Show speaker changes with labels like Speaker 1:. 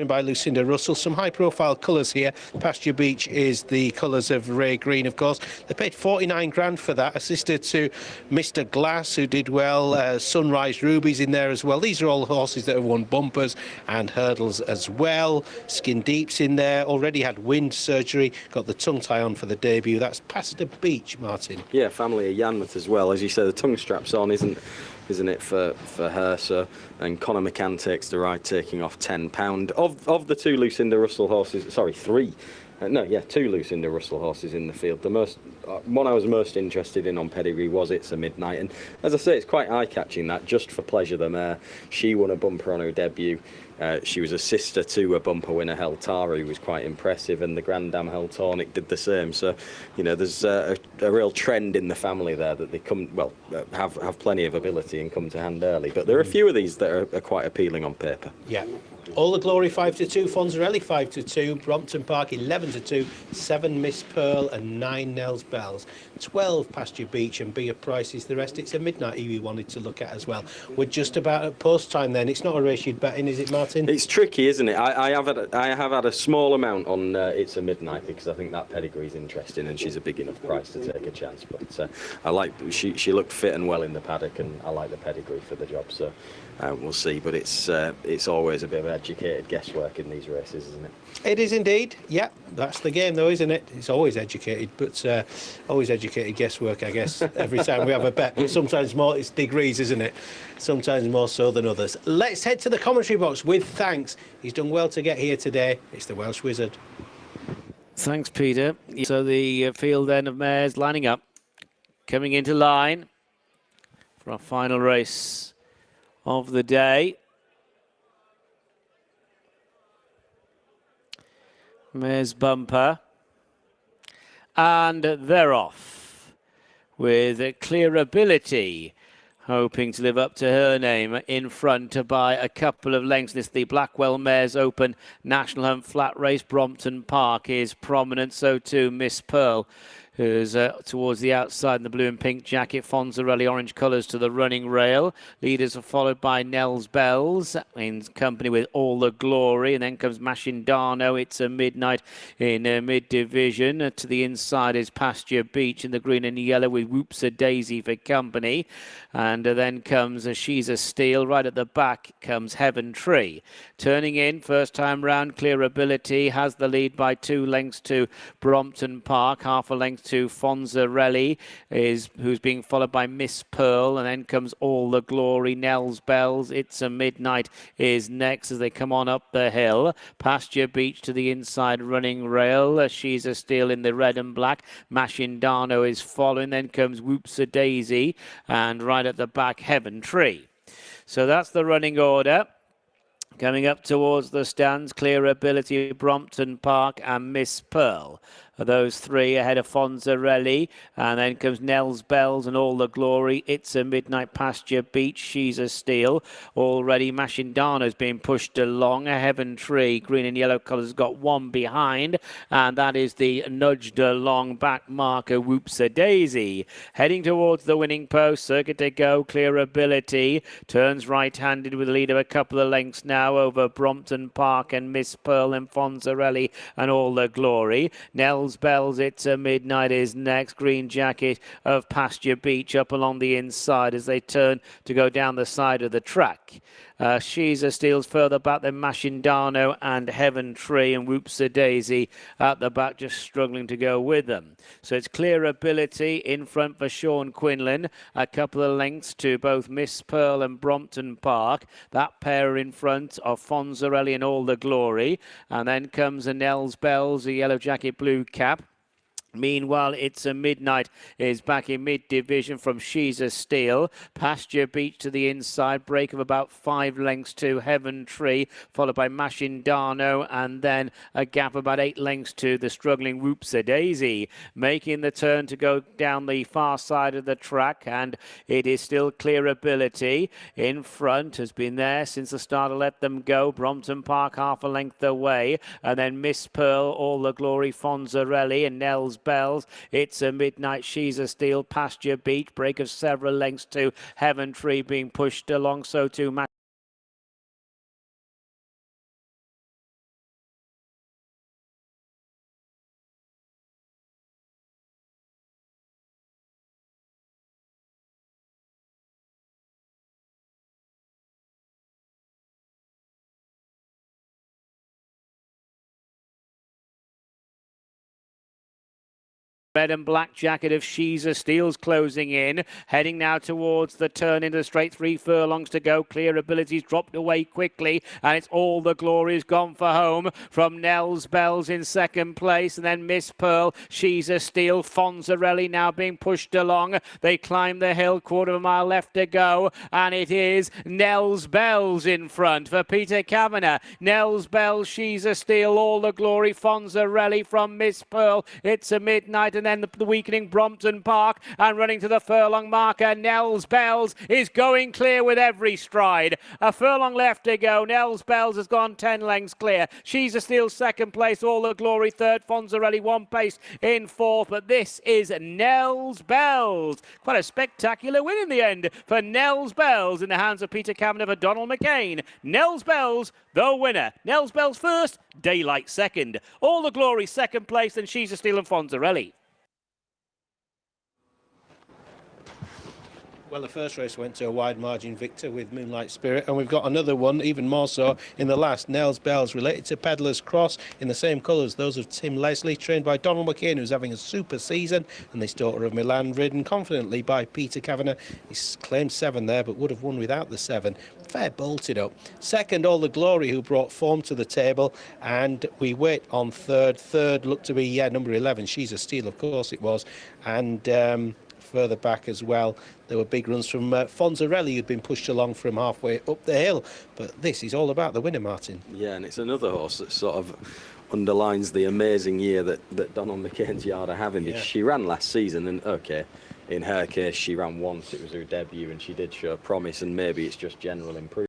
Speaker 1: by Lucinda Russell. Some high-profile colours here. Pasture Beach is the colours of Ray Green, of course. They paid 49 grand for that. A sister to Mr. Glass, who did well. Sunrise Ruby's in there as well. These are all horses that have won bumpers and hurdles as well. Skin Deep's in there. Already had wind surgery. Got the tongue tie on for the debut. That's Pasture Beach, Martin.
Speaker 2: Yeah, family of Yanmouth as well. As you said, the tongue strap's on, isn't it, for her? So, and Conor McCann takes the ride, taking off £10. Of the two Lucinda Russell horses, sorry, three. Two Lucinda Russell horses in the field. The one I was most interested in on pedigree was It's a Midnight, and as I say, it's quite eye-catching that. Just for Pleasure, the mare, she won a bumper on her debut. She was a sister to a bumper winner, Heltara, who was quite impressive, and the Grand Dam Heltonic did the same. So, you know, there's a real trend in the family there that they have plenty of ability and come to hand early. But there are a few of these that are quite appealing on paper.
Speaker 1: Yeah. All the Glory 5-2, Fonzarelli 5-2, Brompton Park 11-2, 7 Miss Pearl and 9 Nels Bells, 12 Pasture Beach and Be a Price is the rest. It's a Midnight we wanted to look at as well. We're just about at post time then. It's not a race you'd bet in, is it, Martin?
Speaker 2: It's tricky, isn't it? I have had a small amount on It's a Midnight because I think that pedigree's interesting and she's a big enough price to take a chance. But I like she looked fit and well in the paddock, and I like the pedigree for the job. So we'll see. But it's always a bit of educated guesswork in these races, isn't it?
Speaker 1: It is indeed. Yeah, that's the game though, isn't it? It's always educated, but always educated guesswork, I guess, every time we have a bet. But sometimes more, it's degrees, isn't it? Sometimes more so than others. Let's head to the commentary box with thanks. He's done well to get here today. It's the Welsh Wizard.
Speaker 3: Thanks, Peter. So the field then of mares lining up, coming into line for our final race of the day. Mares bumper, and they're off with Clear Ability, hoping to live up to her name, in front by a couple of lengths. This the Blackwell Mares Open National Hunt Flat Race. Brompton Park is prominent, so too Miss Pearl, who's towards the outside in the blue and pink jacket. Fonzarelli orange colours to the running rail. Leaders are followed by Nels Bells in company with All the Glory, and then comes Mashindano. It's a Midnight in mid-division. To the inside is Pasture Beach in the green and yellow with Whoops a Daisy for company, and then comes She's a Steel. Right at the back comes Heaven Tree. Turning in first time round, Clear Ability has the lead by 2 lengths to Brompton Park, half a length to Fonzarelli, who's being followed by Miss Pearl, and then comes All the Glory. Nels Bells, It's a Midnight is next as they come on up the hill. Pasture Beach to the inside running rail. She's a Steel in the red and black. Mashindano is following. Then comes Whoops a Daisy, and right at the back Heaven Tree. So that's the running order. Coming up towards the stands, Clear Ability, Brompton Park and Miss Pearl. Those three ahead of Fonzarelli, and then comes Nels Bells and All the Glory. It's a Midnight, Pasture Beach, She's a Steel. Already Mashindano's being pushed along. A Heaven Tree, green and yellow colours, got one behind, and that is the nudged along back marker Whoops a Daisy. Heading towards the winning post, circuit to go, Clear Ability. Turns right-handed with a lead of a couple of lengths now over Brompton Park and Miss Pearl and Fonzarelli and All the Glory. Nels Bells, It's a Midnight is next. Green jacket of Pasture Beach up along the inside as they turn to go down the side of the track. She's a Steel's further back than Mashindano and Heaven Tree, and Whoops a Daisy at the back just struggling to go with them. So it's Clear Ability in front for Sean Quinlan, a couple of lengths to both Miss Pearl and Brompton Park. That pair in front of Fonzarelli and All the Glory, and then comes a Nels Bells, a yellow jacket, blue cap. Meanwhile, It's a Midnight is back in mid-division from She's a Steel. Pasture Beach to the inside, break of about 5 lengths to Heaven Tree, followed by Mashindano, and then a gap about 8 lengths to the struggling Whoops a Daisy. Making the turn to go down the far side of the track, and it is still Clear Ability. In front, has been there since the start of Let Them Go. Brompton Park half a length away, and then Miss Pearl, All the Glory, Fonzarelli, and Nels Bells. It's a Midnight, She's a Steel, Pasture Beach, break of several lengths to Heaven Tree being pushed along, so too Red and black jacket of She's a Steel's closing in, heading now towards the turn into the straight. 3 furlongs to go. Clear Ability's dropped away quickly, and it's All the Glory's gone for home from Nels Bells in second place, and then Miss Pearl, She's a Steel, Fonzarelli now being pushed along. They climb the hill, quarter of a mile left to go, and it is Nels Bells in front for Peter Kavanagh. Nels Bells, She's a Steel, All the Glory, Fonzarelli from Miss Pearl. It's a midnight, and then the weakening Brompton Park, and running to the furlong marker. Nels Bells is going clear with every stride. A furlong left to go. Nels Bells has gone 10 lengths clear. She's a Steel second place, All the Glory third, Fonzarelli 1 pace in fourth, but this is Nels Bells. Quite a spectacular win in the end for Nels Bells in the hands of Peter Kavanagh for Donald McCain. Nels Bells, the winner. Nels Bells first, Daylight second. All the Glory second place, and She's a Steel and Fonzarelli.
Speaker 1: Well, the first race went to a wide margin victor with Moonlight Spirit, and we've got another one, even more so, in the last. Nels Bells, related to Peddler's Cross, in the same colours, those of Tim Leslie, trained by Donald McCain, who's having a super season, and this Daughter of Milan, ridden confidently by Peter Kavanagh. He's claimed 7 there, but would have won without the 7. Fair bolted up. Second, All the Glory, who brought form to the table, and we wait on third. Third looked to be, number 11, She's a Steel, of course it was, and further back as well, there were big runs from Fonzarelli, who'd been pushed along from halfway up the hill. But this is all about the winner, Martin.
Speaker 2: Yeah, and it's another horse that sort of underlines the amazing year that Donald McCain's yard are having.
Speaker 1: Yeah.
Speaker 2: She ran last season, and okay, in her case, she ran once. It was her debut, and she did show promise, and maybe it's just general improvement.